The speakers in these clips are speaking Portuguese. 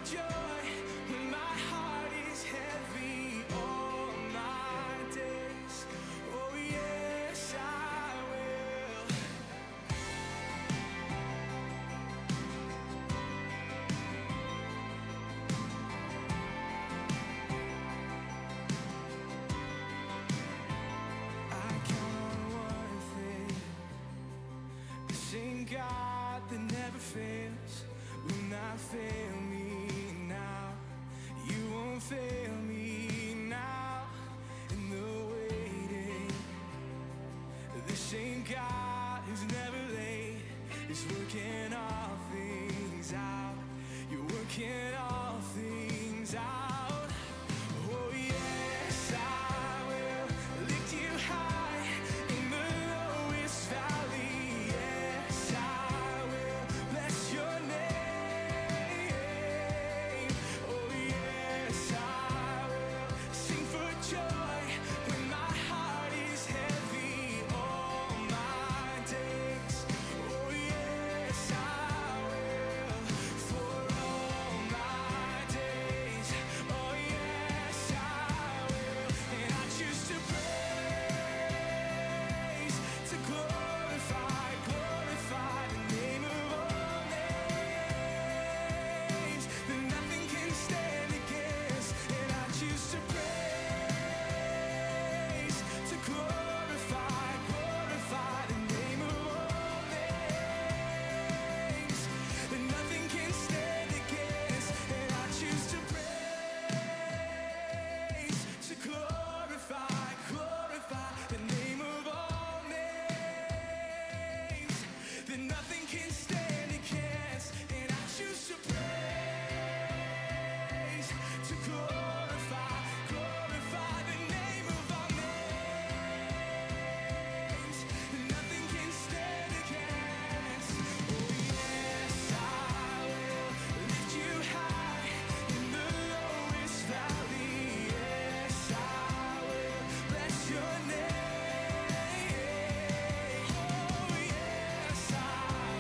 joy when my heart is heavy all my days. Oh yes, I will. I count on one thing, the same God that never fails will not fail me now. You won't fail me now. In the waiting, the same God who's never late is working all things out. You're working all things out. Oh yes, I will lift you high in the lowest valley. Yes, I will bless your name. Oh yes, I will sing for joy when my heart is heavy all my days. Oh yes, I will for all my days. Oh yes, I will, and I choose to praise, to glorify, glorify the name of all names that nothing can stand against. And I choose to praise, to glorify, glorify the name of all names that nothing can stand against. And I choose to praise, to glorify, glorify the name of all names that nothing can stand against. And I choose to praise, to glorify, glorify the name of all names that nothing can stand against. Oh yes, I will lift you high in the lowest valley. Yes, I will bless your name. Oh yes, I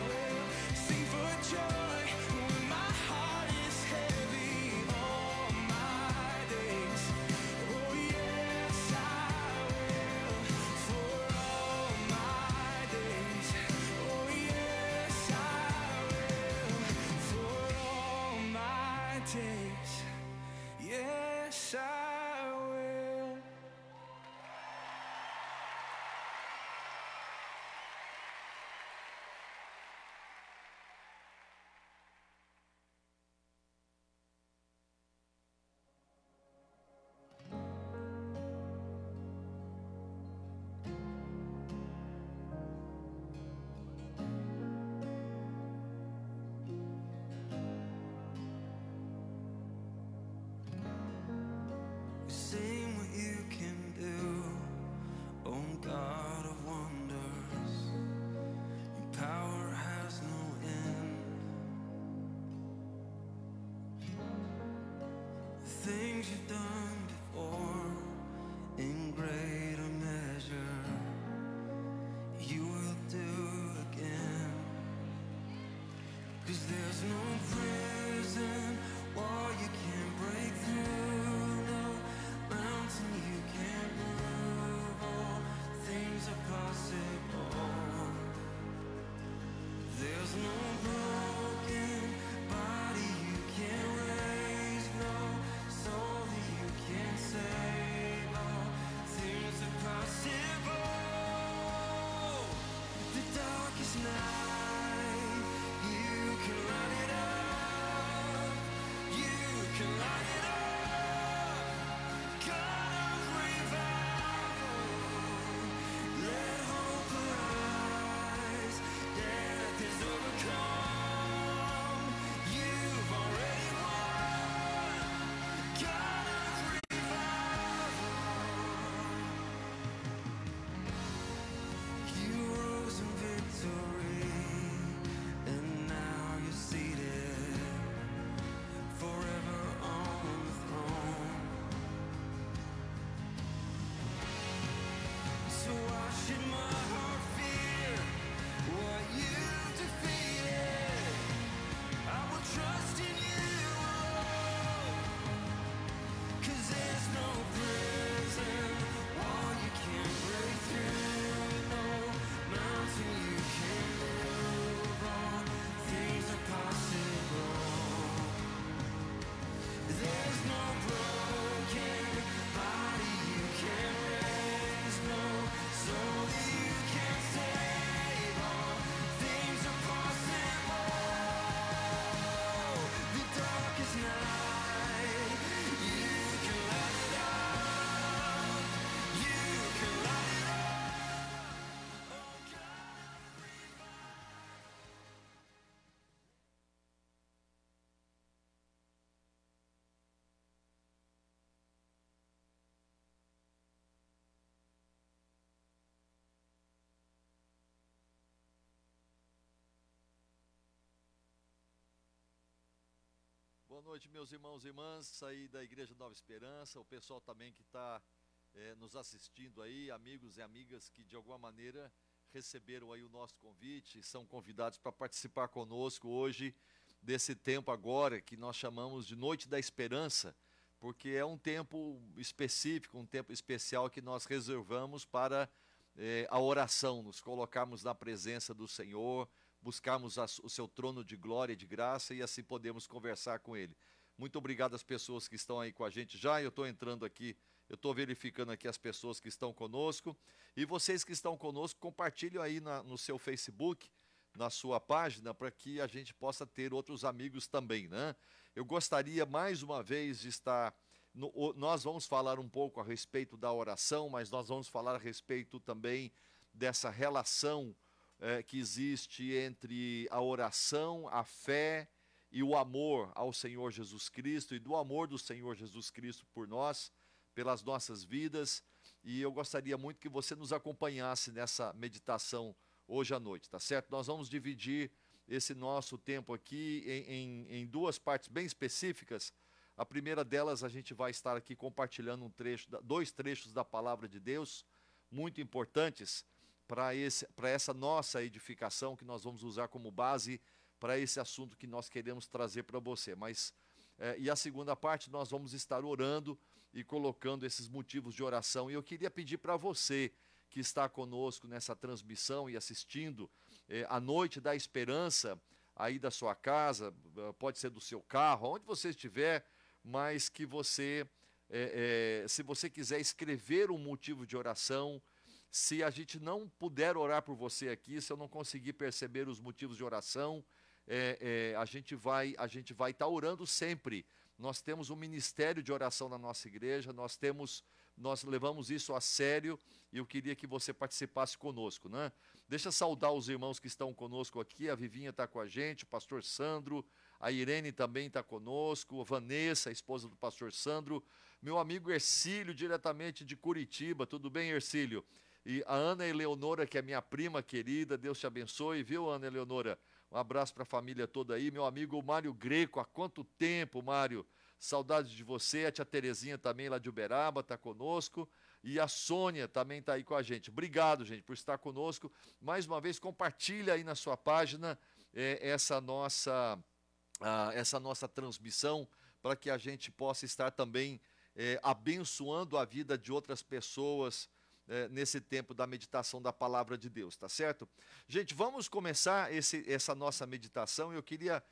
will sing for joy when my heart is heavy all my days. Oh yes, I will for all my days. Oh yes, I will for all my days. Yes, I will. Sing what you can do, oh God of wonders. Your power has no end. The things you've done before, in greater measure, you will do again. 'Cause there's no prison wall you can't break through, no mountain you can't move. All things are possible. There's no broken body you can't raise, no soul that you can't save. All things are possible. The darkest night, you can light it up. You can light it up. Boa noite, meus irmãos e irmãs aí da Igreja Nova Esperança, o pessoal também que está nos assistindo aí, amigos e amigas que de alguma maneira receberam aí o nosso convite, são convidados para participar conosco hoje desse tempo agora que nós chamamos de Noite da Esperança, porque é um tempo específico, um tempo especial que nós reservamos para a oração, nos colocarmos na presença do Senhor, buscarmos o seu trono de glória e de graça e assim podemos conversar com Ele. Muito obrigado às pessoas que estão aí com a gente já. Eu estou entrando aqui, eu estou verificando aqui as pessoas que estão conosco. E vocês que estão conosco, compartilhem aí no seu Facebook, na sua página, para que a gente possa ter outros amigos também, né? Eu gostaria mais uma vez de estar... Nós vamos falar um pouco a respeito da oração, mas nós vamos falar a respeito também dessa relação que existe entre a oração, a fé e o amor ao Senhor Jesus Cristo e do amor do Senhor Jesus Cristo por nós, pelas nossas vidas. E eu gostaria muito que você nos acompanhasse nessa meditação hoje à noite, tá certo? Nós vamos dividir esse nosso tempo aqui em duas partes bem específicas. A primeira delas, a gente vai estar aqui compartilhando dois trechos da Palavra de Deus, muito importantes para essa nossa edificação, que nós vamos usar como base para esse assunto que nós queremos trazer para você. E a segunda parte, nós vamos estar orando e colocando esses motivos de oração. E eu queria pedir para você que está conosco nessa transmissão e assistindo a Noite da Esperança, aí da sua casa, pode ser do seu carro, onde você estiver, mas que você, se você quiser escrever um motivo de oração, se a gente não puder orar por você aqui, se eu não conseguir perceber os motivos de oração, a gente vai estar orando sempre. Nós temos um ministério de oração na nossa igreja, nós levamos isso a sério e eu queria que você participasse conosco, né? Deixa eu saudar os irmãos que estão conosco aqui, a Vivinha está com a gente, o pastor Sandro, a Irene também está conosco, a Vanessa, a esposa do pastor Sandro, meu amigo Ercílio, diretamente de Curitiba, tudo bem, Ercílio? E a Ana Eleonora, que é minha prima querida, Deus te abençoe, viu, Ana Eleonora? Um abraço para a família toda aí. Meu amigo Mário Greco, há quanto tempo, Mário? Saudades de você. A tia Terezinha também, lá de Uberaba, está conosco. E a Sônia também está aí com a gente. Obrigado, gente, por estar conosco. Mais uma vez, compartilha aí na sua página essa nossa transmissão, para que a gente possa estar também abençoando a vida de outras pessoas, nesse tempo da meditação da Palavra de Deus, tá certo? Gente, vamos começar essa nossa meditação. Eu queria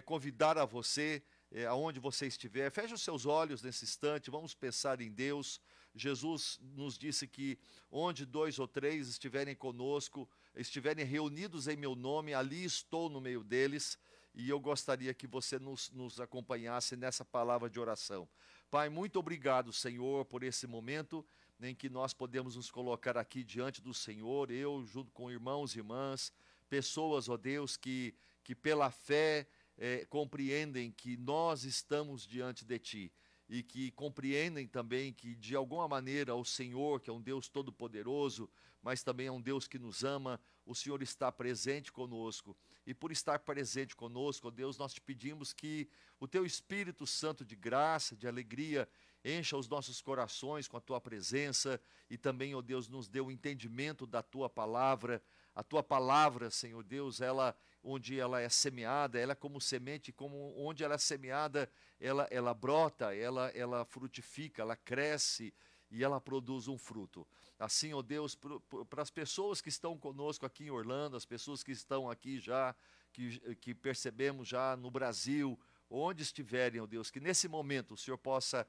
convidar a você, aonde você estiver, feche os seus olhos nesse instante, vamos pensar em Deus. Jesus nos disse que onde 2 ou 3 estiverem conosco, estiverem reunidos em meu nome, ali estou no meio deles, e eu gostaria que você nos acompanhasse nessa palavra de oração. Pai, muito obrigado, Senhor, por esse momento em que nós podemos nos colocar aqui diante do Senhor, eu junto com irmãos e irmãs, pessoas, ó Deus, que pela fé compreendem que nós estamos diante de Ti e que compreendem também que de alguma maneira o Senhor, que é um Deus todo-poderoso, mas também é um Deus que nos ama, o Senhor está presente conosco. E por estar presente conosco, ó Deus, nós te pedimos que o Teu Espírito Santo de graça, de alegria, encha os nossos corações com a Tua presença e também, ó Deus, nos dê o entendimento da Tua palavra. A Tua palavra, Senhor Deus, onde ela é semeada, ela é como semente, onde ela é semeada, ela brota, ela frutifica, ela cresce e ela produz um fruto. Assim, ó Deus, para as pessoas que estão conosco aqui em Orlando, as pessoas que estão aqui já, que percebemos já no Brasil, onde estiverem, ó Deus, que nesse momento o Senhor possa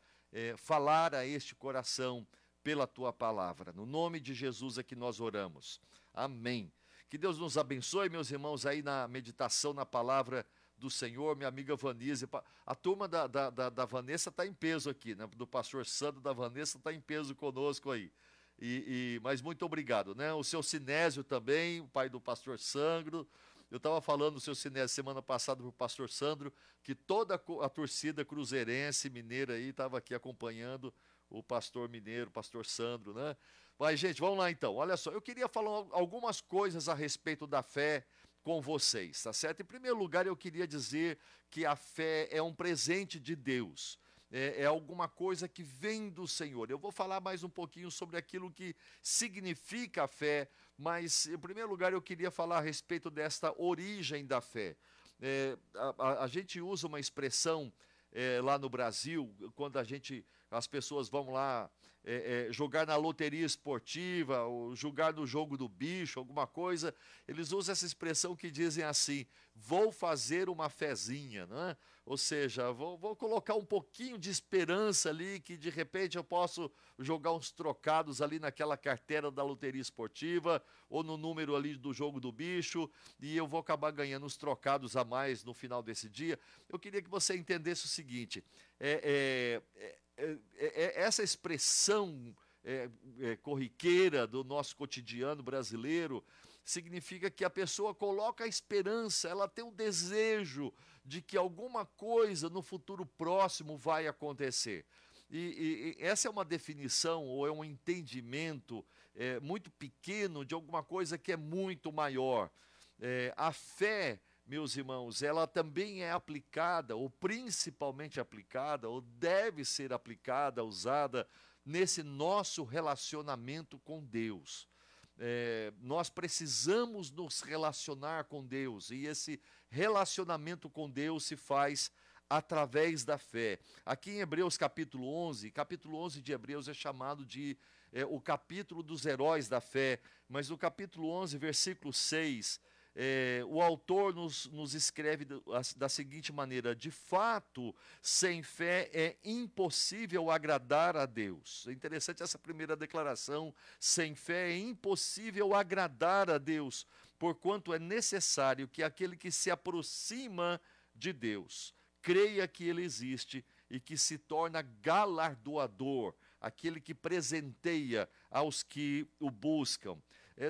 falar a este coração pela Tua palavra. No nome de Jesus é que nós oramos. Amém. Que Deus nos abençoe, meus irmãos, aí na meditação na palavra do Senhor, minha amiga Vanise. A turma da Vanessa está em peso aqui, né? Do pastor Sandro, da Vanessa, está em peso conosco aí. Mas muito obrigado, né? O seu Sinésio também, o pai do pastor Sandro. Eu estava falando do seu Sinésio semana passada para o pastor Sandro, que toda a torcida cruzeirense, mineira aí, estava aqui acompanhando o pastor mineiro, o pastor Sandro, né? Mas, gente, vamos lá então. Olha só, eu queria falar algumas coisas a respeito da fé com vocês, tá certo? Em primeiro lugar, eu queria dizer que a fé é um presente de Deus. É alguma coisa que vem do Senhor. Eu vou falar mais um pouquinho sobre aquilo que significa a fé, mas em primeiro lugar eu queria falar a respeito desta origem da fé. A gente usa uma expressão lá no Brasil, quando as pessoas vão lá jogar na loteria esportiva, ou jogar no jogo do bicho, alguma coisa, eles usam essa expressão que dizem assim: vou fazer uma fezinha, né? Ou seja, vou colocar um pouquinho de esperança ali, que de repente eu posso jogar uns trocados ali naquela carteira da loteria esportiva, ou no número ali do jogo do bicho, e eu vou acabar ganhando uns trocados a mais no final desse dia. Eu queria que você entendesse o seguinte: essa expressão corriqueira do nosso cotidiano brasileiro significa que a pessoa coloca a esperança, ela tem o desejo de que alguma coisa no futuro próximo vai acontecer. E essa é uma definição ou é um entendimento muito pequeno de alguma coisa que é muito maior. A fé, meus irmãos, ela também é aplicada, ou principalmente aplicada, ou deve ser aplicada, usada nesse nosso relacionamento com Deus. Nós precisamos nos relacionar com Deus, e esse relacionamento com Deus se faz através da fé. Aqui em Hebreus capítulo 11 de Hebreus é chamado de o capítulo dos heróis da fé, mas no capítulo 11, versículo 6, o autor nos escreve da seguinte maneira: de fato, sem fé é impossível agradar a Deus. É interessante essa primeira declaração: sem fé é impossível agradar a Deus, porquanto é necessário que aquele que se aproxima de Deus creia que Ele existe e que se torna galardoador, aquele que presenteia aos que o buscam.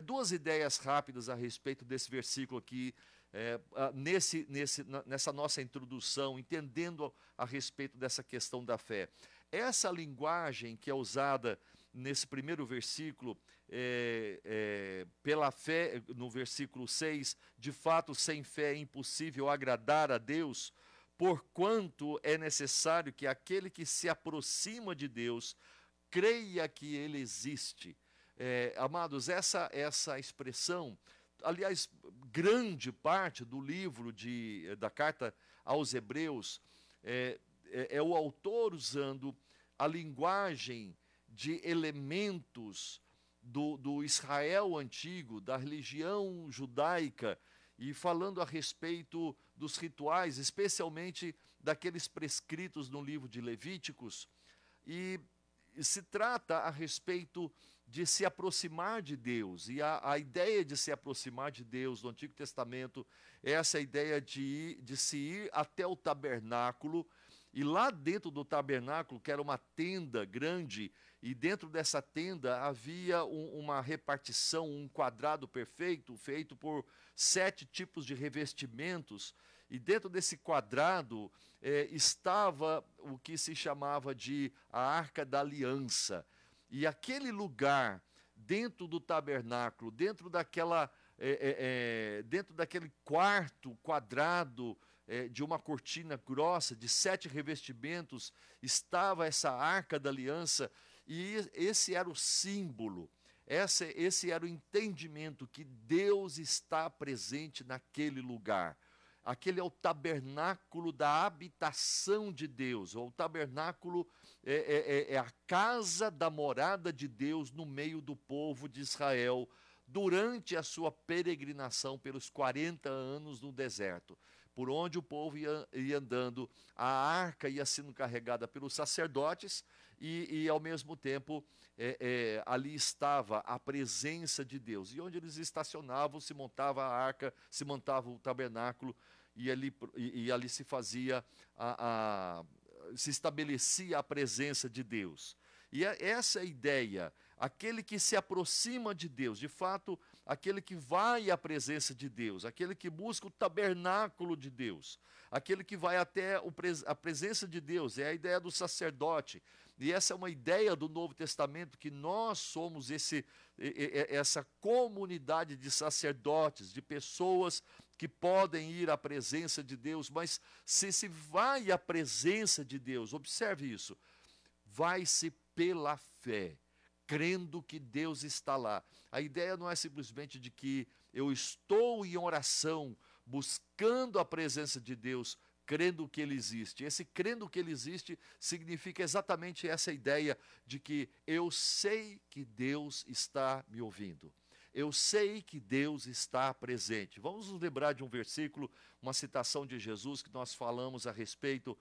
Duas ideias rápidas a respeito desse versículo aqui, nessa nossa introdução, entendendo a respeito dessa questão da fé. Essa linguagem que é usada nesse primeiro versículo, pela fé, no versículo 6, de fato, sem fé é impossível agradar a Deus, porquanto é necessário que aquele que se aproxima de Deus creia que Ele existe. Amados, essa expressão, aliás, grande parte do livro da carta aos Hebreus, é o autor usando a linguagem de elementos do Israel antigo, da religião judaica, e falando a respeito dos rituais, especialmente daqueles prescritos no livro de Levíticos, e se trata a respeito de se aproximar de Deus, e a ideia de se aproximar de Deus no Antigo Testamento é essa ideia de se ir até o tabernáculo, e lá dentro do tabernáculo, que era uma tenda grande, e dentro dessa tenda havia uma repartição, um quadrado perfeito, feito por 7 tipos de revestimentos, e dentro desse quadrado estava o que se chamava de a Arca da Aliança. E aquele lugar, dentro do tabernáculo, dentro daquele quarto quadrado de uma cortina grossa, de 7 revestimentos, estava essa Arca da Aliança, e esse era o símbolo, esse era o entendimento que Deus está presente naquele lugar. Aquele é o tabernáculo da habitação de Deus, ou o tabernáculo é a casa da morada de Deus no meio do povo de Israel, durante a sua peregrinação pelos 40 anos no deserto, por onde o povo ia andando, a arca ia sendo carregada pelos sacerdotes, e ao mesmo tempo ali estava a presença de Deus, e onde eles estacionavam se montava a arca, se montava o tabernáculo, e ali se fazia se estabelecia a presença de Deus. E essa ideia, aquele que se aproxima de Deus, de fato, aquele que vai à presença de Deus, aquele que busca o tabernáculo de Deus, aquele que vai até a presença de Deus, é a ideia do sacerdote. E essa é uma ideia do Novo Testamento, que nós somos essa comunidade de sacerdotes, de pessoas que podem ir à presença de Deus, mas se vai à presença de Deus, observe isso, vai-se pela fé, crendo que Deus está lá. A ideia não é simplesmente de que eu estou em oração, buscando a presença de Deus, crendo que Ele existe. Esse crendo que Ele existe significa exatamente essa ideia de que eu sei que Deus está me ouvindo. Eu sei que Deus está presente. Vamos nos lembrar de um versículo, uma citação de Jesus que nós falamos a respeito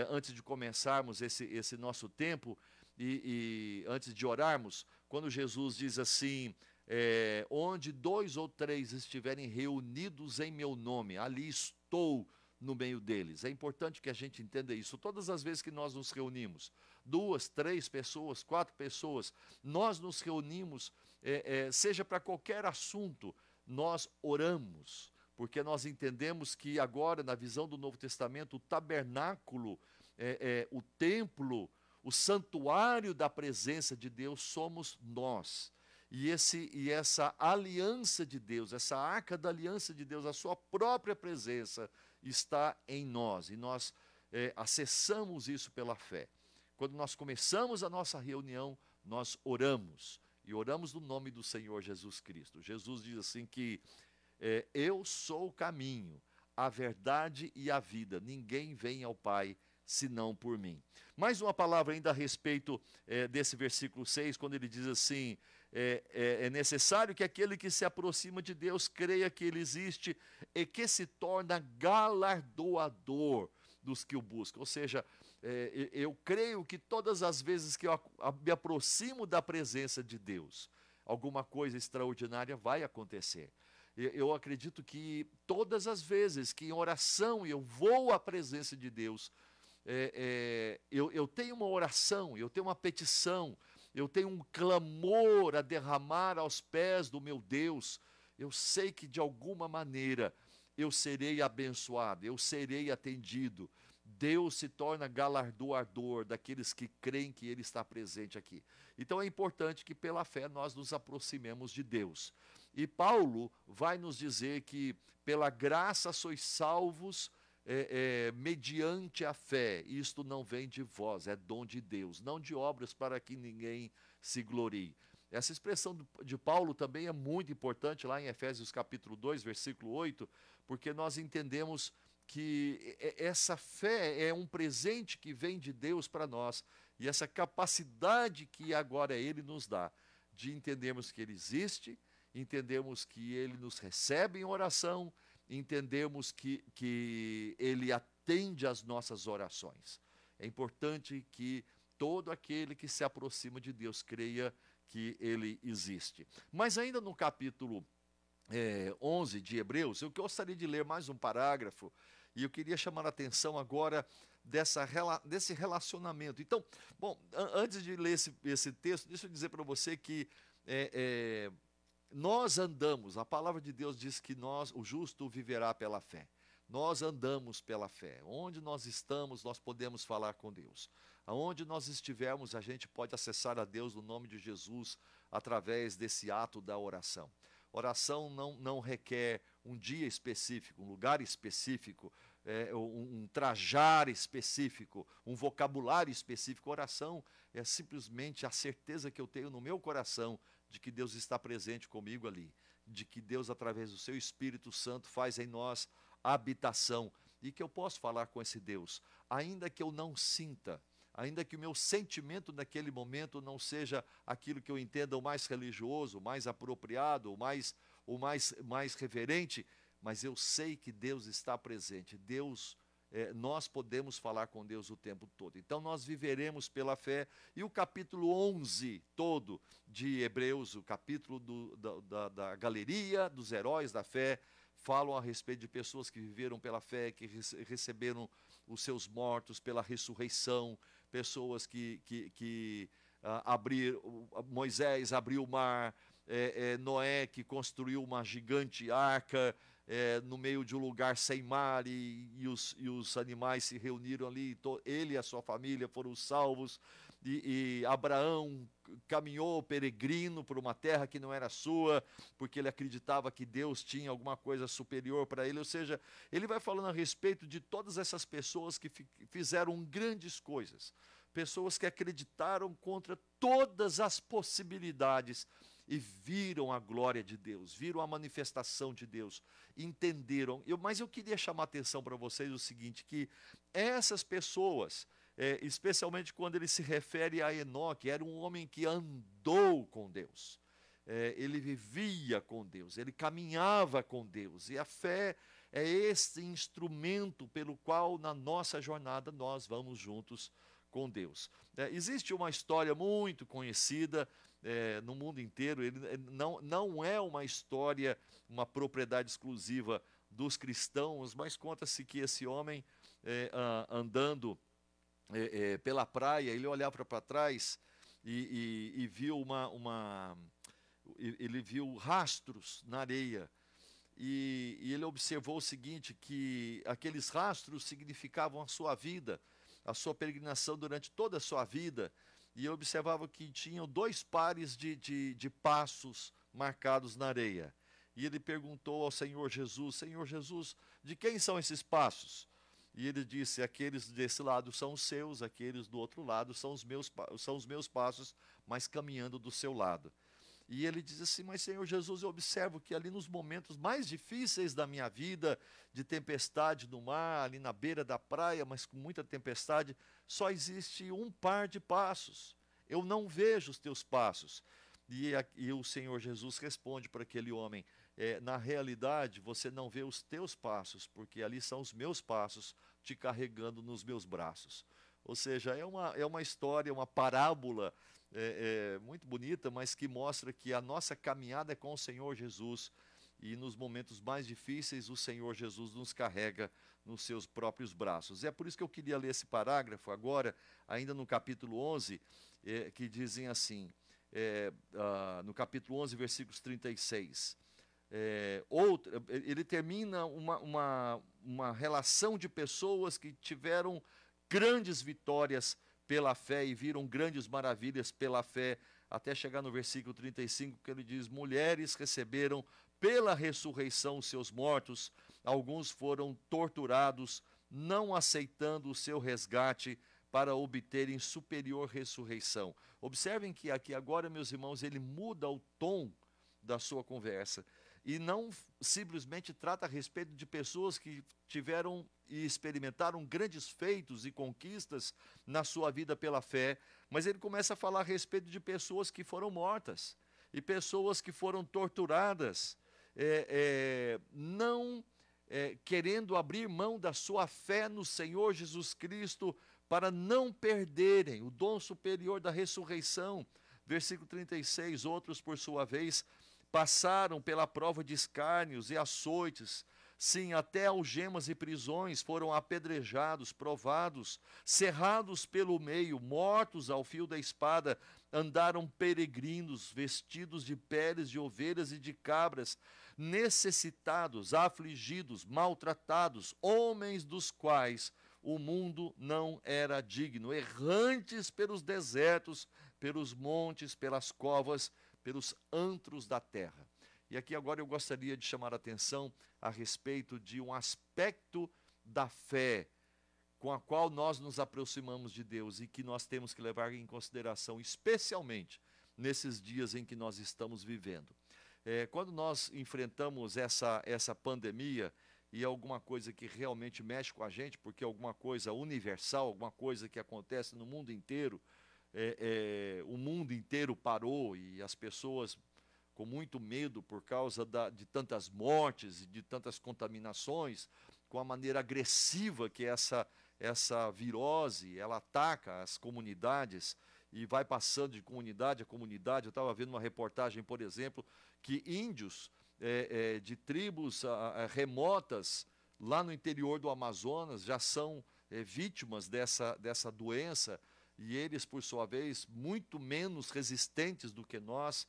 antes de começarmos esse nosso tempo e antes de orarmos, quando Jesus diz assim, onde 2 ou 3 estiverem reunidos em meu nome, ali estou no meio deles. É importante que a gente entenda isso. Todas as vezes que nós nos reunimos, 2, 3 pessoas, 4 pessoas, nós nos reunimos, seja para qualquer assunto, nós oramos, porque nós entendemos que agora, na visão do Novo Testamento, o tabernáculo, o templo, o santuário da presença de Deus somos nós. E essa aliança de Deus, essa arca da aliança de Deus, a sua própria presença está em nós. E nós acessamos isso pela fé. Quando nós começamos a nossa reunião, nós oramos. E oramos no nome do Senhor Jesus Cristo. Jesus diz assim que eu sou o caminho, a verdade e a vida. Ninguém vem ao Pai senão por mim. Mais uma palavra ainda a respeito desse versículo 6, quando ele diz assim, é necessário que aquele que se aproxima de Deus creia que Ele existe e que se torna galardoador dos que o buscam. Ou seja, eu creio que todas as vezes que eu me aproximo da presença de Deus, alguma coisa extraordinária vai acontecer. Eu acredito que todas as vezes que em oração eu vou à presença de Deus, eu tenho uma oração, eu tenho uma petição, eu tenho um clamor a derramar aos pés do meu Deus, eu sei que de alguma maneira eu serei abençoado, eu serei atendido. Deus se torna galardoador daqueles que creem que Ele está presente aqui. Então é importante que pela fé nós nos aproximemos de Deus. E Paulo vai nos dizer que pela graça sois salvos mediante a fé. Isto não vem de vós, é dom de Deus, não de obras para que ninguém se glorie. Essa expressão de Paulo também é muito importante lá em Efésios capítulo 2, versículo 8, porque nós entendemos que essa fé é um presente que vem de Deus para nós, e essa capacidade que agora Ele nos dá, de entendermos que Ele existe, entendemos que Ele nos recebe em oração, entendemos que Ele atende às nossas orações. É importante que todo aquele que se aproxima de Deus creia que Ele existe. Mas ainda no capítulo 11 de Hebreus, eu gostaria de ler mais um parágrafo, e eu queria chamar a atenção agora desse relacionamento. Então, bom, antes de ler esse texto, deixa eu dizer para você que nós andamos, a palavra de Deus diz que o justo viverá pela fé. Nós andamos pela fé. Onde nós estamos, nós podemos falar com Deus. Aonde nós estivermos, a gente pode acessar a Deus no nome de Jesus através desse ato da oração. Oração não requer um dia específico, um lugar específico, um trajar específico, um vocabulário específico. Oração é simplesmente a certeza que eu tenho no meu coração de que Deus está presente comigo ali, de que Deus, através do seu Espírito Santo, faz em nós habitação, e que eu posso falar com esse Deus, ainda que eu não sinta, ainda que o meu sentimento naquele momento não seja aquilo que eu entenda o mais religioso, o mais apropriado, o mais reverente, mas eu sei que Deus está presente. Nós podemos falar com Deus o tempo todo. Então nós viveremos pela fé. E o capítulo 11 todo de Hebreus, o capítulo da galeria dos heróis da fé, falam a respeito de pessoas que viveram pela fé, que receberam os seus mortos pela ressurreição, pessoas que Moisés abriu o mar, Noé que construiu uma gigante arca no meio de um lugar sem mar, e os animais se reuniram ali, ele e a sua família foram salvos. e Abraão caminhou peregrino por uma terra que não era sua, porque ele acreditava que Deus tinha alguma coisa superior para ele. Ou seja, ele vai falando a respeito de todas essas pessoas que fizeram grandes coisas, pessoas que acreditaram contra todas as possibilidades e viram a glória de Deus, viram a manifestação de Deus, entenderam. Mas eu queria chamar a atenção para vocês o seguinte, que essas pessoas, especialmente quando ele se refere a Enoque, era um homem que andou com Deus, ele vivia com Deus, ele caminhava com Deus, e a fé é esse instrumento pelo qual na nossa jornada nós vamos juntos com Deus. Existe uma história muito conhecida no mundo inteiro, ele não é uma história, uma propriedade exclusiva dos cristãos, mas conta-se que esse homem, andando pela praia, ele olhava para trás e viu ele viu rastros na areia, e ele observou o seguinte, que aqueles rastros significavam a sua vida, a sua peregrinação durante toda a sua vida, e ele observava que tinham 2 pares de passos marcados na areia. E ele perguntou ao Senhor Jesus, Senhor Jesus, de quem são esses passos? E ele disse, aqueles desse lado são os seus, aqueles do outro lado são os meus passos, mas caminhando do seu lado. E ele diz assim, mas Senhor Jesus, eu observo que ali nos momentos mais difíceis da minha vida, de tempestade no mar, ali na beira da praia, mas com muita tempestade, só existe um par de passos. Eu não vejo os teus passos. E o Senhor Jesus responde para aquele homem, na realidade você não vê os teus passos, porque ali são os meus passos te carregando nos meus braços. Ou seja, é uma história, uma parábola muito bonita, mas que mostra que a nossa caminhada é com o Senhor Jesus, e nos momentos mais difíceis o Senhor Jesus nos carrega nos seus próprios braços. É por isso que eu queria ler esse parágrafo agora, ainda no capítulo 11, que dizem assim, no capítulo 11, versículos 36, ele termina uma relação de pessoas que tiveram grandes vitórias pela fé e viram grandes maravilhas pela fé, até chegar no versículo 35, que ele diz, mulheres receberam pela ressurreição os seus mortos, alguns foram torturados, não aceitando o seu resgate para obterem superior ressurreição. Observem que aqui agora, meus irmãos, ele muda o tom da sua conversa, e não simplesmente trata a respeito de pessoas que tiveram e experimentaram grandes feitos e conquistas na sua vida pela fé, mas ele começa a falar a respeito de pessoas que foram mortas, e pessoas que foram torturadas, não querendo abrir mão da sua fé no Senhor Jesus Cristo, para não perderem o dom superior da ressurreição. Versículo 36, outros por sua vez passaram pela prova de escárnios e açoites, sim, até algemas e prisões, foram apedrejados, provados, cerrados pelo meio, mortos ao fio da espada, andaram peregrinos, vestidos de peles de ovelhas e de cabras, necessitados, afligidos, maltratados, homens dos quais o mundo não era digno, errantes pelos desertos, pelos montes, pelas covas, pelos antros da terra. E aqui agora eu gostaria de chamar a atenção a respeito de um aspecto da fé com a qual nós nos aproximamos de Deus e que nós temos que levar em consideração, especialmente nesses dias em que nós estamos vivendo. Quando nós enfrentamos essa pandemia, e alguma coisa que realmente mexe com a gente, porque é alguma coisa universal, alguma coisa que acontece no mundo inteiro, o mundo inteiro parou, e as pessoas com muito medo por causa de tantas mortes e de tantas contaminações, com a maneira agressiva que essa virose, ela ataca as comunidades e vai passando de comunidade a comunidade. Eu estava vendo uma reportagem, por exemplo, que índios de tribos remotas lá no interior do Amazonas já são vítimas dessa doença, e eles, por sua vez, muito menos resistentes do que nós.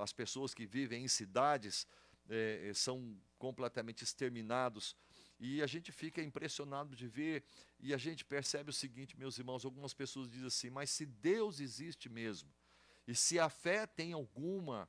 As pessoas que vivem em cidades são completamente exterminados. E a gente fica impressionado de ver, e a gente percebe o seguinte, meus irmãos, algumas pessoas dizem assim, mas se Deus existe mesmo, e se a fé tem alguma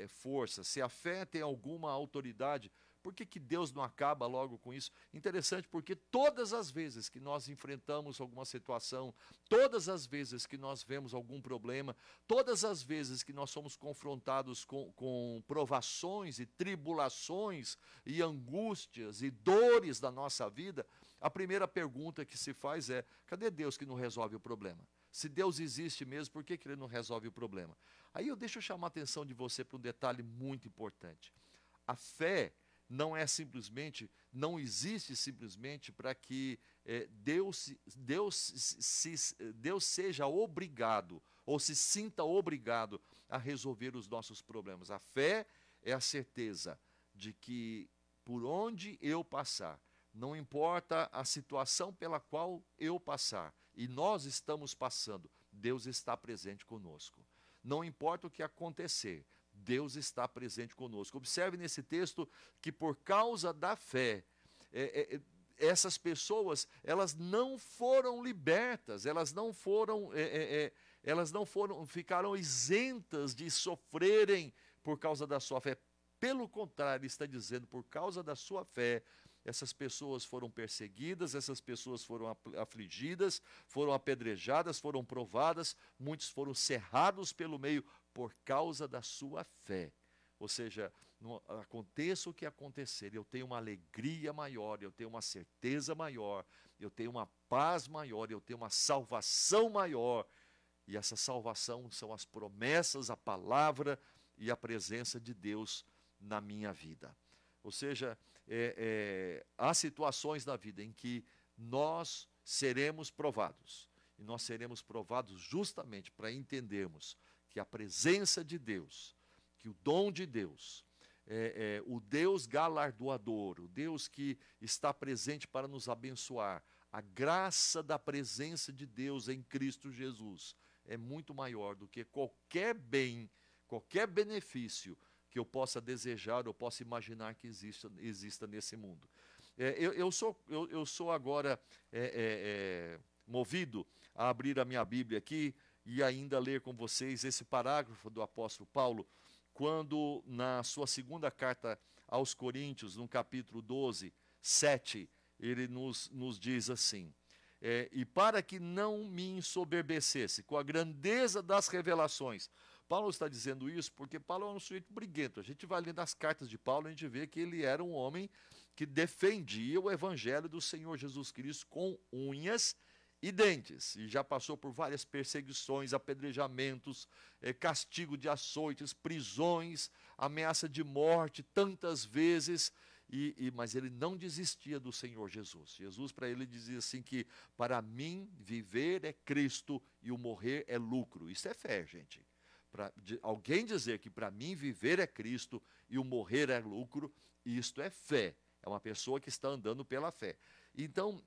força, se a fé tem alguma autoridade, por que Deus não acaba logo com isso? Interessante, porque todas as vezes que nós enfrentamos alguma situação, todas as vezes que nós vemos algum problema, todas as vezes que nós somos confrontados com provações e tribulações e angústias e dores da nossa vida, a primeira pergunta que se faz é, cadê Deus que não resolve o problema? Se Deus existe mesmo, por que Ele não resolve o problema? Aí deixa eu chamar a atenção de você para um detalhe muito importante. A fé não é simplesmente, não existe simplesmente para que Deus seja obrigado, ou se sinta obrigado a resolver os nossos problemas. A fé é a certeza de que por onde eu passar, não importa a situação pela qual eu passar, e nós estamos passando, Deus está presente conosco. Não importa o que acontecer, Deus está presente conosco. Observe nesse texto que por causa da fé, essas pessoas, elas não foram libertas, ficaram isentas de sofrerem por causa da sua fé. Pelo contrário, ele está dizendo, por causa da sua fé, essas pessoas foram perseguidas, essas pessoas foram afligidas, foram apedrejadas, foram provadas, muitos foram cerrados pelo meio por causa da sua fé. Ou seja, aconteça o que acontecer, eu tenho uma alegria maior, eu tenho uma certeza maior, eu tenho uma paz maior, eu tenho uma salvação maior. E essa salvação são as promessas, a palavra e a presença de Deus na minha vida. Ou seja, há situações na vida em que nós seremos provados. E nós seremos provados justamente para entendermos que a presença de Deus, que o dom de Deus, o Deus galardoador, o Deus que está presente para nos abençoar, a graça da presença de Deus em Cristo Jesus é muito maior do que qualquer bem, qualquer benefício que eu possa desejar, eu possa imaginar que exista nesse mundo. Eu sou agora movido a abrir a minha Bíblia aqui e ainda ler com vocês esse parágrafo do apóstolo Paulo, quando na sua segunda carta aos Coríntios, no capítulo 12, 7, ele nos diz assim, e para que não me ensoberbecesse com a grandeza das revelações. Paulo está dizendo isso porque Paulo é um sujeito briguento. A gente vai lendo as cartas de Paulo, a gente vê que ele era um homem que defendia o evangelho do Senhor Jesus Cristo com unhas e dentes. E já passou por várias perseguições, apedrejamentos, castigo de açoites, prisões, ameaça de morte, tantas vezes. Mas ele não desistia do Senhor Jesus. Jesus para ele dizia assim que para mim viver é Cristo e o morrer é lucro. Isso é fé, gente. Alguém dizer que para mim viver é Cristo e o morrer é lucro, isto é fé. É uma pessoa que está andando pela fé. Então,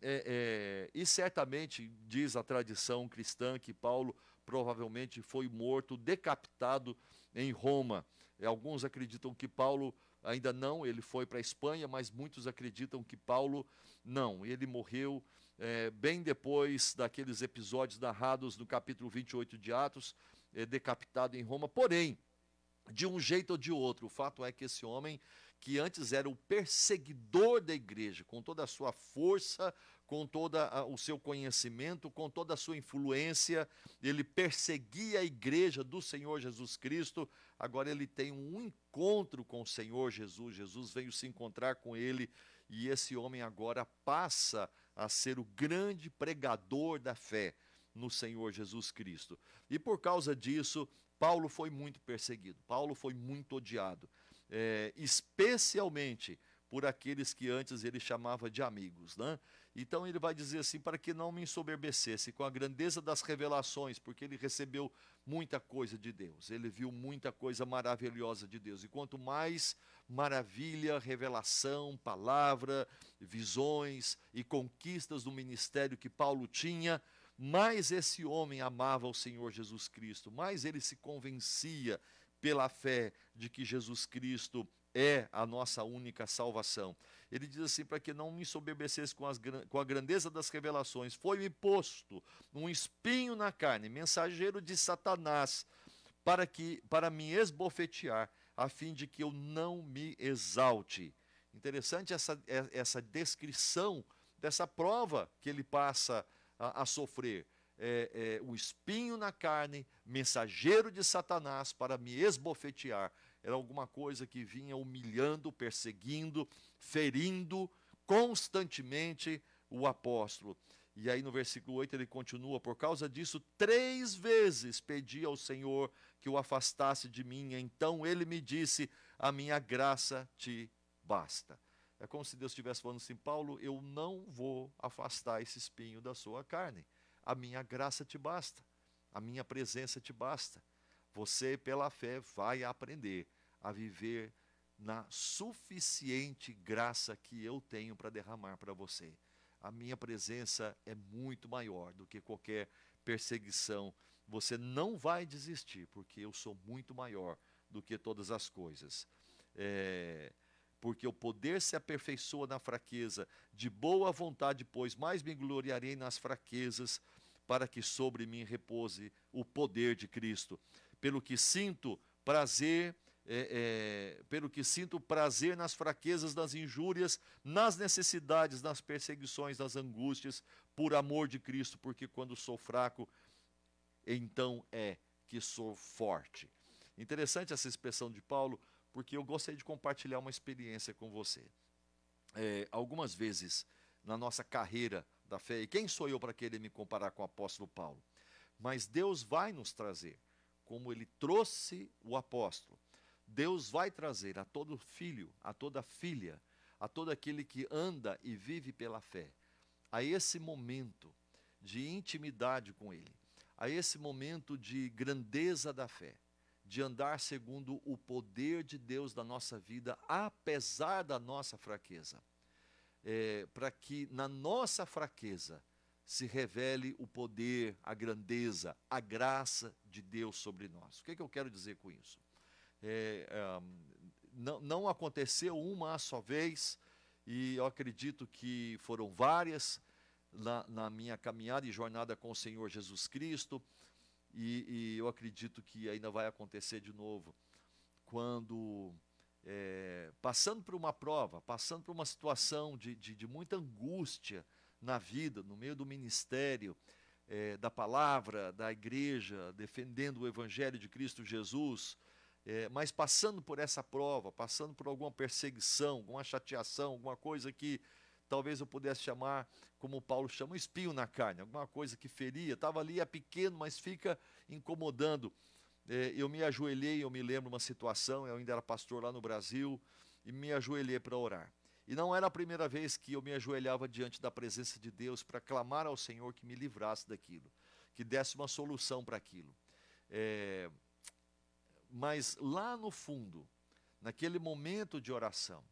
e certamente diz a tradição cristã que Paulo provavelmente foi morto, decapitado em Roma. Alguns acreditam que Paulo ainda não, ele foi para a Espanha, mas muitos acreditam que Paulo não. Ele morreu bem depois daqueles episódios narrados no capítulo 28 de Atos, decapitado em Roma, porém, de um jeito ou de outro, o fato é que esse homem, que antes era o perseguidor da igreja, com toda a sua força, com todo o seu conhecimento, com toda a sua influência, ele perseguia a igreja do Senhor Jesus Cristo, agora ele tem um encontro com o Senhor Jesus, Jesus veio se encontrar com ele, e esse homem agora passa a ser o grande pregador da fé no Senhor Jesus Cristo. E por causa disso, Paulo foi muito perseguido, Paulo foi muito odiado, especialmente por aqueles que antes ele chamava de amigos, né? Então ele vai dizer assim, para que não me ensoberbecesse com a grandeza das revelações, porque ele recebeu muita coisa de Deus, ele viu muita coisa maravilhosa de Deus, e quanto mais maravilha, revelação, palavra, visões e conquistas do ministério que Paulo tinha, mais esse homem amava o Senhor Jesus Cristo, mais ele se convencia pela fé de que Jesus Cristo é a nossa única salvação. Ele diz assim, para que não me ensoberbecesse com a grandeza das revelações, foi-me posto um espinho na carne, mensageiro de Satanás, para me esbofetear, a fim de que eu não me exalte. Interessante essa descrição dessa prova que ele passa a sofrer. O espinho na carne, mensageiro de Satanás, para me esbofetear. Era alguma coisa que vinha humilhando, perseguindo, ferindo constantemente o apóstolo. E aí no versículo 8 ele continua, por causa disso 3 vezes pedi ao Senhor que o afastasse de mim, então ele me disse, a minha graça te basta. É como se Deus estivesse falando assim, Paulo, eu não vou afastar esse espinho da sua carne, a minha graça te basta, a minha presença te basta. Você, pela fé, vai aprender a viver na suficiente graça que eu tenho para derramar para você. A minha presença é muito maior do que qualquer perseguição. Você não vai desistir, porque eu sou muito maior do que todas as coisas. Porque o poder se aperfeiçoa na fraqueza, de boa vontade, pois mais me gloriarei nas fraquezas, para que sobre mim repouse o poder de Cristo. Pelo que sinto prazer nas fraquezas, nas injúrias, nas necessidades, nas perseguições, nas angústias, por amor de Cristo, porque quando sou fraco, então é que sou forte. Interessante essa expressão de Paulo, porque eu gostaria de compartilhar uma experiência com você. Algumas vezes na nossa carreira da fé, e quem sou eu para querer me comparar com o apóstolo Paulo? Mas Deus vai nos trazer, como ele trouxe o apóstolo, Deus vai trazer a todo filho, a toda filha, a todo aquele que anda e vive pela fé, a esse momento de intimidade com Ele, a esse momento de grandeza da fé, de andar segundo o poder de Deus da nossa vida, apesar da nossa fraqueza, para que na nossa fraqueza se revele o poder, a grandeza, a graça de Deus sobre nós. O que eu quero dizer com isso? Não aconteceu uma só vez, e eu acredito que foram várias na minha caminhada e jornada com o Senhor Jesus Cristo, e eu acredito que ainda vai acontecer de novo, quando passando por uma prova, passando por uma situação de muita angústia na vida, no meio do ministério, da palavra, da igreja, defendendo o Evangelho de Cristo Jesus, mas passando por essa prova, passando por alguma perseguição, alguma chateação, alguma coisa que talvez eu pudesse chamar, como Paulo chama, um espinho na carne, alguma coisa que feria, estava ali, é pequeno, mas fica incomodando. Eu me ajoelhei, eu me lembro uma situação, eu ainda era pastor lá no Brasil, e me ajoelhei para orar. E não era a primeira vez que eu me ajoelhava diante da presença de Deus para clamar ao Senhor que me livrasse daquilo, que desse uma solução para aquilo. Mas lá no fundo, naquele momento de oração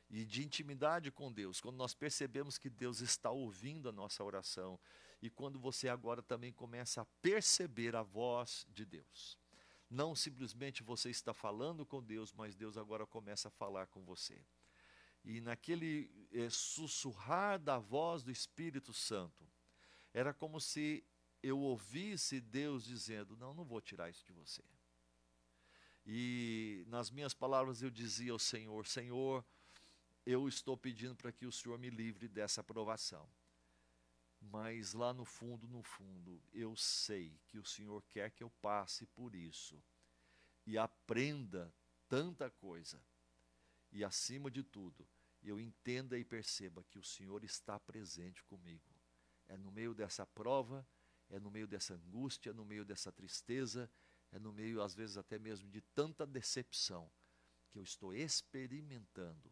e de intimidade com Deus, quando nós percebemos que Deus está ouvindo a nossa oração, e quando você agora também começa a perceber a voz de Deus, não simplesmente você está falando com Deus, mas Deus agora começa a falar com você. E naquele sussurrar da voz do Espírito Santo, era como se eu ouvisse Deus dizendo, não vou tirar isso de você. E nas minhas palavras eu dizia ao Senhor, Senhor, eu estou pedindo para que o Senhor me livre dessa provação. Mas lá no fundo, eu sei que o Senhor quer que eu passe por isso e aprenda tanta coisa. E acima de tudo, eu entenda e perceba que o Senhor está presente comigo. É no meio dessa prova, é no meio dessa angústia, é no meio dessa tristeza, é no meio, às vezes, até mesmo de tanta decepção, que eu estou experimentando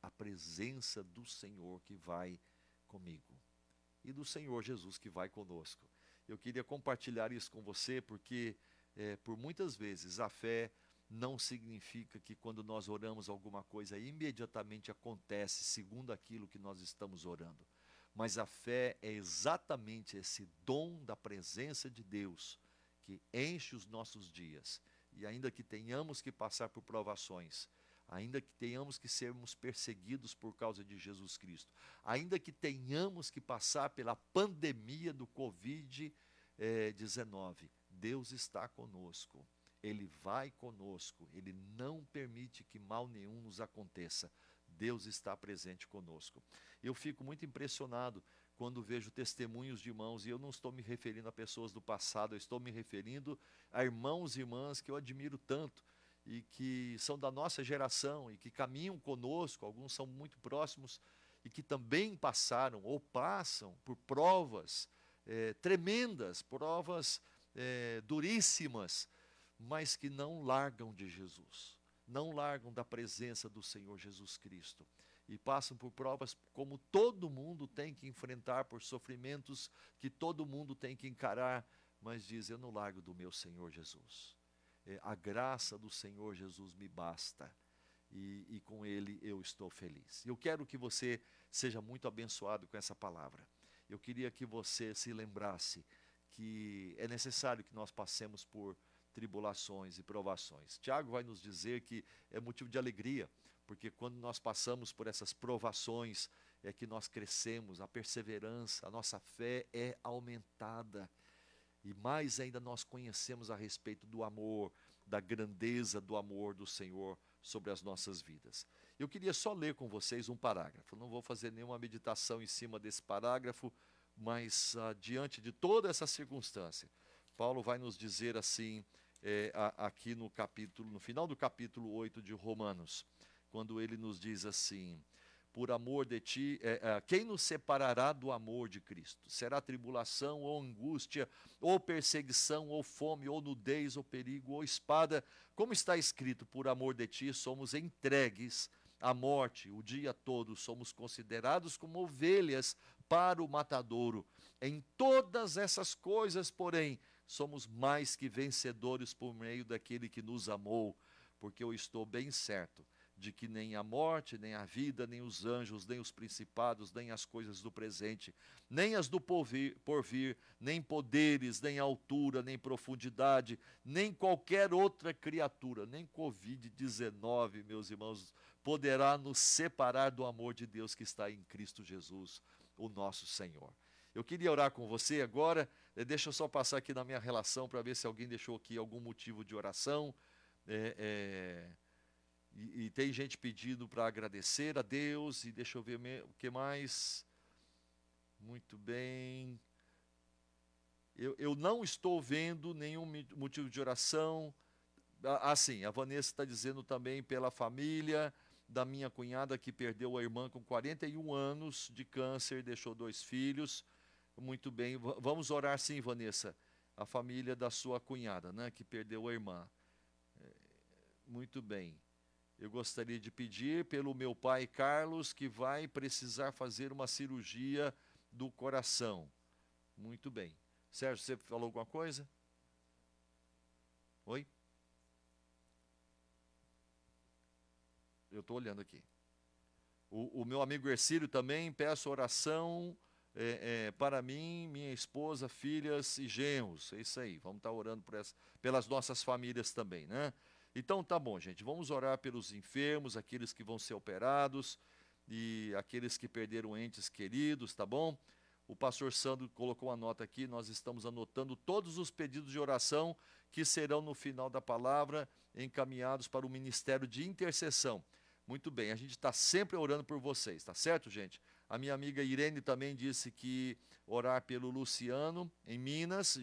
a presença do Senhor que vai comigo. E do Senhor Jesus que vai conosco. Eu queria compartilhar isso com você, porque por muitas vezes a fé não significa que quando nós oramos alguma coisa imediatamente acontece segundo aquilo que nós estamos orando. Mas a fé é exatamente esse dom da presença de Deus que enche os nossos dias. E ainda que tenhamos que passar por provações, ainda que tenhamos que sermos perseguidos por causa de Jesus Cristo, ainda que tenhamos que passar pela pandemia do Covid-19, Deus está conosco, Ele vai conosco, Ele não permite que mal nenhum nos aconteça, Deus está presente conosco. Eu fico muito impressionado quando vejo testemunhos de irmãos, e eu não estou me referindo a pessoas do passado, eu estou me referindo a irmãos e irmãs que eu admiro tanto, e que são da nossa geração, e que caminham conosco, alguns são muito próximos, e que também passaram ou passam por provas tremendas, provas duríssimas, mas que não largam de Jesus, não largam da presença do Senhor Jesus Cristo, e passam por provas como todo mundo tem que enfrentar, por sofrimentos que todo mundo tem que encarar, mas diz, eu não largo do meu Senhor Jesus. A graça do Senhor Jesus me basta, e com Ele eu estou feliz. Eu quero que você seja muito abençoado com essa palavra. Eu queria que você se lembrasse que é necessário que nós passemos por tribulações e provações. Tiago vai nos dizer que é motivo de alegria, porque quando nós passamos por essas provações, é que nós crescemos, a perseverança, a nossa fé é aumentada. E mais ainda nós conhecemos a respeito do amor, da grandeza do amor do Senhor sobre as nossas vidas. Eu queria só ler com vocês um parágrafo, não vou fazer nenhuma meditação em cima desse parágrafo, mas diante de toda essa circunstância, Paulo vai nos dizer assim, aqui no final do capítulo 8 de Romanos, quando ele nos diz assim, por amor de ti, quem nos separará do amor de Cristo? Será tribulação, ou angústia, ou perseguição, ou fome, ou nudez, ou perigo, ou espada? Como está escrito, por amor de ti somos entregues à morte, o dia todo somos considerados como ovelhas para o matadouro. Em todas essas coisas, porém, somos mais que vencedores por meio daquele que nos amou, porque eu estou bem certo de que nem a morte, nem a vida, nem os anjos, nem os principados, nem as coisas do presente, nem as do porvir, nem poderes, nem altura, nem profundidade, nem qualquer outra criatura, nem Covid-19, meus irmãos, poderá nos separar do amor de Deus que está em Cristo Jesus, o nosso Senhor. Eu queria orar com você agora, deixa eu só passar aqui na minha relação para ver se alguém deixou aqui algum motivo de oração. E tem gente pedindo para agradecer a Deus, e deixa eu ver o que mais. Muito bem. Eu não estou vendo nenhum motivo de oração. Sim, a Vanessa está dizendo também pela família da minha cunhada que perdeu a irmã com 41 anos de câncer, deixou 2 filhos. Muito bem, vamos orar sim, Vanessa. A família da sua cunhada, né, que perdeu a irmã. Muito bem. Eu gostaria de pedir pelo meu pai Carlos, que vai precisar fazer uma cirurgia do coração. Muito bem. Sérgio, você falou alguma coisa? Oi? Eu estou olhando aqui. O meu amigo Ercílio também, peço oração para mim, minha esposa, filhas e genros. É isso aí, vamos estar orando pelas nossas famílias também, né? Então tá bom, gente, vamos orar pelos enfermos, aqueles que vão ser operados e aqueles que perderam entes queridos, tá bom? O pastor Sandro colocou uma nota aqui, nós estamos anotando todos os pedidos de oração que serão no final da palavra encaminhados para o Ministério de Intercessão. Muito bem, a gente está sempre orando por vocês, tá certo, gente? A minha amiga Irene também disse que orar pelo Luciano, em Minas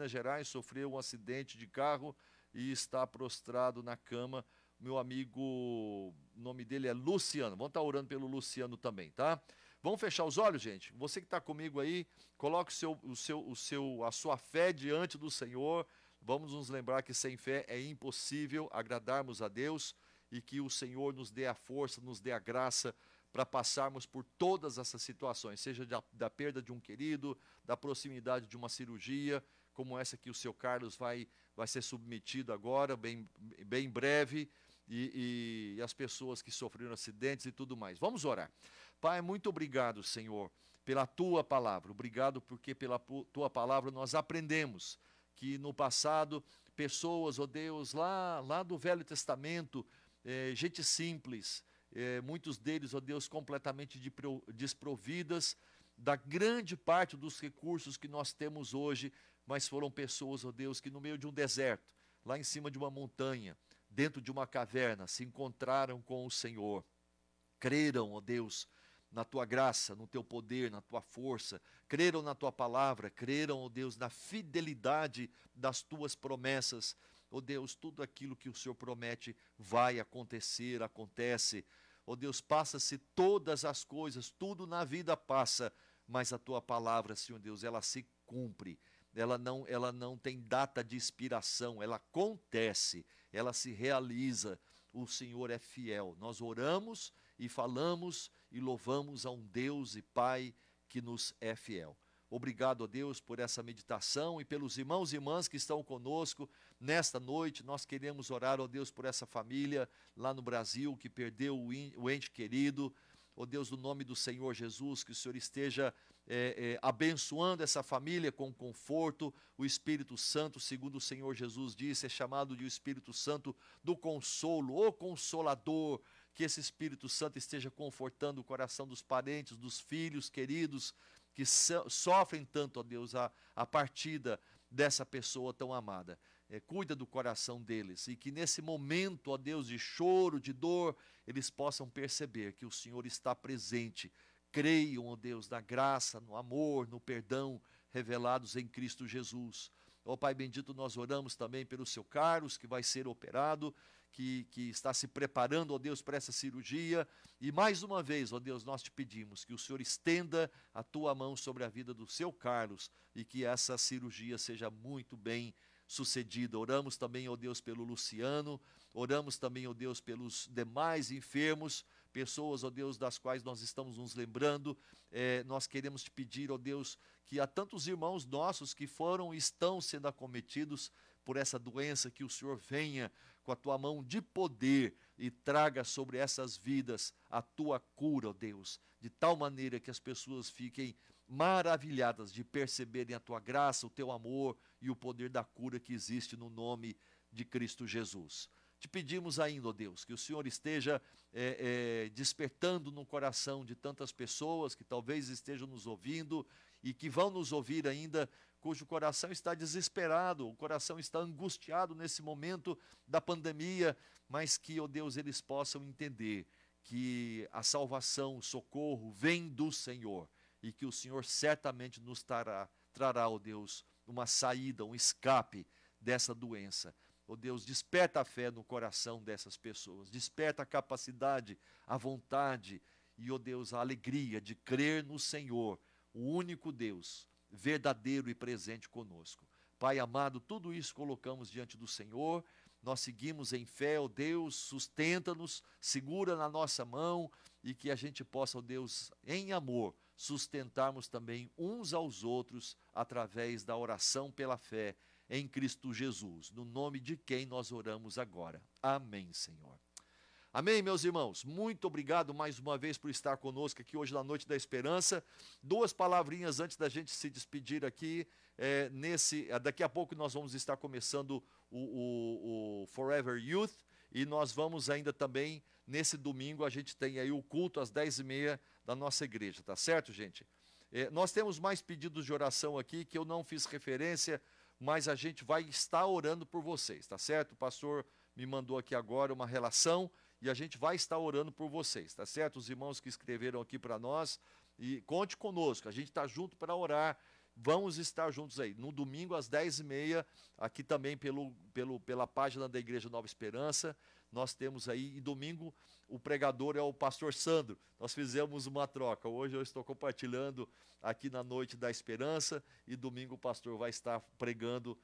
Gerais, sofreu um acidente de carro e está prostrado na cama. Meu amigo, o nome dele é Luciano. Vamos estar orando pelo Luciano também, tá? Vamos fechar os olhos, gente? Você que está comigo aí, coloque a sua fé diante do Senhor. Vamos nos lembrar que sem fé é impossível agradarmos a Deus, e que o Senhor nos dê a força, nos dê a graça para passarmos por todas essas situações, seja da perda de um querido, da proximidade de uma cirurgia, como essa que o seu Carlos vai ser submetido agora, bem breve, e as pessoas que sofreram acidentes e tudo mais. Vamos orar. Pai, muito obrigado, Senhor, pela Tua palavra. Obrigado porque pela Tua palavra nós aprendemos que no passado, pessoas, ó Deus, lá do Velho Testamento, gente simples, muitos deles, ó Deus, completamente desprovidas da grande parte dos recursos que nós temos hoje, mas foram pessoas, ó Deus, que no meio de um deserto, lá em cima de uma montanha, dentro de uma caverna, se encontraram com o Senhor, creram, ó Deus, na tua graça, no teu poder, na tua força, creram na tua palavra, creram, ó Deus, na fidelidade das tuas promessas. Ó Deus, tudo aquilo que o Senhor promete vai acontecer, acontece. Ó Deus, passa-se todas as coisas, tudo na vida passa, mas a tua palavra, Senhor Deus, ela se cumpre. Ela não tem data de expiração, ela acontece, ela se realiza. O Senhor é fiel. Nós oramos e falamos e louvamos a um Deus e Pai que nos é fiel. Obrigado, ó Deus, por essa meditação e pelos irmãos e irmãs que estão conosco nesta noite. Nós queremos orar, ó Deus, por essa família lá no Brasil que perdeu o ente querido. Ó Deus, no nome do Senhor Jesus, que o Senhor esteja abençoando essa família com conforto. O Espírito Santo, segundo o Senhor Jesus disse, é chamado de o Espírito Santo do consolo, o Consolador. Que esse Espírito Santo esteja confortando o coração dos parentes, dos filhos queridos, que sofrem tanto, ó Deus, a partida dessa pessoa tão amada. Cuida do coração deles e que nesse momento, ó Deus, de choro, de dor, eles possam perceber que o Senhor está presente. Creiam, ó Deus, na graça, no amor, no perdão revelados em Cristo Jesus. Ó Pai bendito, nós oramos também pelo seu Carlos, que vai ser operado, que está se preparando, ó Deus, para essa cirurgia. E mais uma vez, ó Deus, nós te pedimos que o Senhor estenda a tua mão sobre a vida do seu Carlos e que essa cirurgia seja muito bem sucedida. Oramos também, ó Deus, pelo Luciano, oramos também, ó Deus, pelos demais enfermos, pessoas, ó Deus, das quais nós estamos nos lembrando. Nós queremos te pedir, ó Deus, que há tantos irmãos nossos que foram e estão sendo acometidos por essa doença, que o Senhor venha com a tua mão de poder e traga sobre essas vidas a tua cura, ó Deus, de tal maneira que as pessoas fiquem maravilhadas de perceberem a tua graça, o teu amor e o poder da cura que existe no nome de Cristo Jesus. Te pedimos ainda, ó Deus, que o Senhor esteja despertando no coração de tantas pessoas que talvez estejam nos ouvindo e que vão nos ouvir ainda, cujo coração está desesperado, o coração está angustiado nesse momento da pandemia, mas que, ó Deus, eles possam entender que a salvação, o socorro vem do Senhor e que o Senhor certamente nos trará, ó Deus, uma saída, um escape dessa doença. Ó Deus, desperta a fé no coração dessas pessoas, desperta a capacidade, a vontade e, ó Deus, a alegria de crer no Senhor, o único Deus, verdadeiro e presente conosco. Pai amado, tudo isso colocamos diante do Senhor, nós seguimos em fé, ó Deus, sustenta-nos, segura na nossa mão e que a gente possa, ó Deus, em amor, sustentarmos também uns aos outros através da oração pela fé em Cristo Jesus, no nome de quem nós oramos agora. Amém, Senhor. Amém, meus irmãos? Muito obrigado mais uma vez por estar conosco aqui hoje na Noite da Esperança. Duas palavrinhas antes da gente se despedir aqui. Daqui a pouco nós vamos estar começando o Forever Youth e nós vamos ainda também, nesse domingo, a gente tem aí o culto às 10h30 da nossa igreja, tá certo, gente? Nós temos mais pedidos de oração aqui que eu não fiz referência, mas a gente vai estar orando por vocês, tá certo? O pastor me mandou aqui agora uma relação e a gente vai estar orando por vocês, tá certo? Os irmãos que escreveram aqui para nós, e conte conosco, a gente está junto para orar, vamos estar juntos aí, no domingo às 10h30, aqui também pela página da Igreja Nova Esperança, nós temos aí, e domingo o pregador é o pastor Sandro, nós fizemos uma troca, hoje eu estou compartilhando aqui na Noite da Esperança, e domingo o pastor vai estar pregando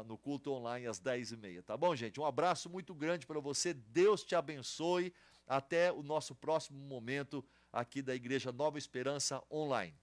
no culto online às 10h30, tá bom, gente? Um abraço muito grande para você, Deus te abençoe, até o nosso próximo momento aqui da Igreja Nova Esperança Online.